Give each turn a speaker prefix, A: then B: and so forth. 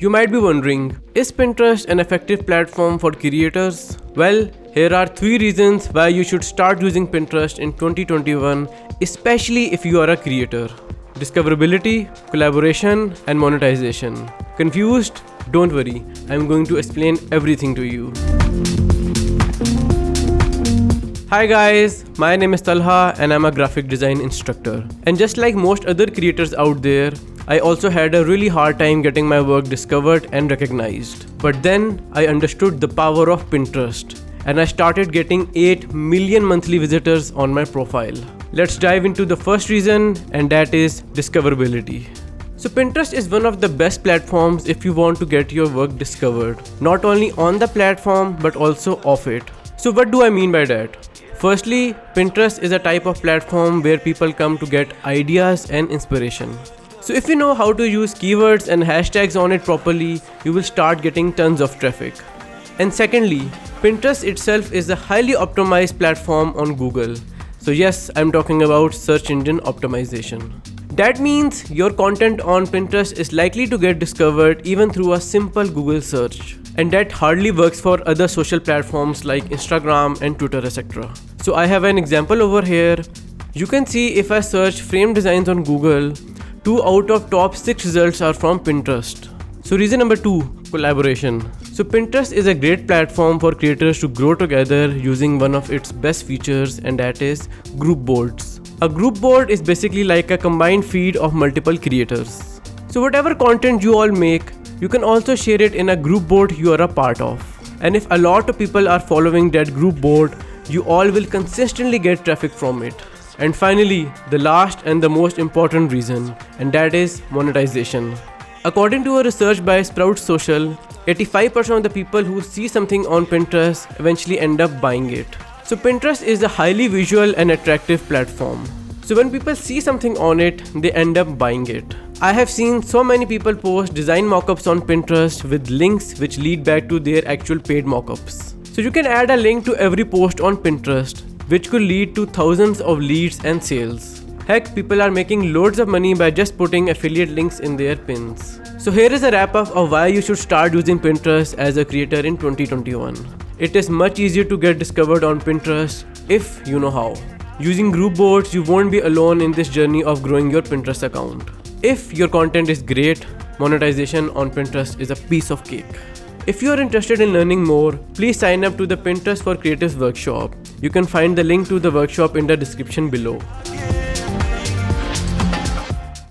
A: You might be wondering, is Pinterest an effective platform for creators? Well, here are 3 reasons why you should start using Pinterest in 2021, especially if you are a creator. Discoverability, collaboration, and monetization. Confused? Don't worry, I'm going to explain everything to you. Hi guys, my name is Talha and I'm a graphic design instructor. And just like most other creators out there, I also had a really hard time getting my work discovered and recognized. But then I understood the power of Pinterest and I started getting 8 million monthly visitors on my profile. Let's dive into the first reason, and that is discoverability. So Pinterest is one of the best platforms if you want to get your work discovered, not only on the platform but also off it. So what do I mean by that? Firstly, Pinterest is a type of platform where people come to get ideas and inspiration. So if you know how to use keywords and hashtags on it properly, you will start getting tons of traffic. And secondly, Pinterest itself is a highly optimized platform on Google. So yes, I'm talking about search engine optimization. That means your content on Pinterest is likely to get discovered even through a simple Google search. And that hardly works for other social platforms like Instagram and Twitter, etc. So I have an example over here. You can see if I search frame designs on Google, 2 out of top 6 results are from Pinterest. So reason number 2, collaboration. So Pinterest is a great platform for creators to grow together using one of its best features, and that is group boards. A group board is basically like a combined feed of multiple creators. So whatever content you all make, you can also share it in a group board you are a part of. And if a lot of people are following that group board, you all will consistently get traffic from it. And finally, the last and the most important reason, and that is monetization. According to a research by Sprout Social, 85% of the people who see something on Pinterest eventually end up buying it. So Pinterest is a highly visual and attractive platform. So when people see something on it, they end up buying it. I have seen so many people post design mockups on Pinterest with links which lead back to their actual paid mockups. So you can add a link to every post on Pinterest, which could lead to thousands of leads and sales. Heck, people are making loads of money by just putting affiliate links in their pins. So here is a wrap up of why you should start using Pinterest as a creator in 2021. It is much easier to get discovered on Pinterest if you know how. Using group boards, you won't be alone in this journey of growing your Pinterest account. If your content is great, monetization on Pinterest is a piece of cake. If you are interested in learning more, please sign up to the Pinterest for Creatives workshop. You can find the link to the workshop in the description below.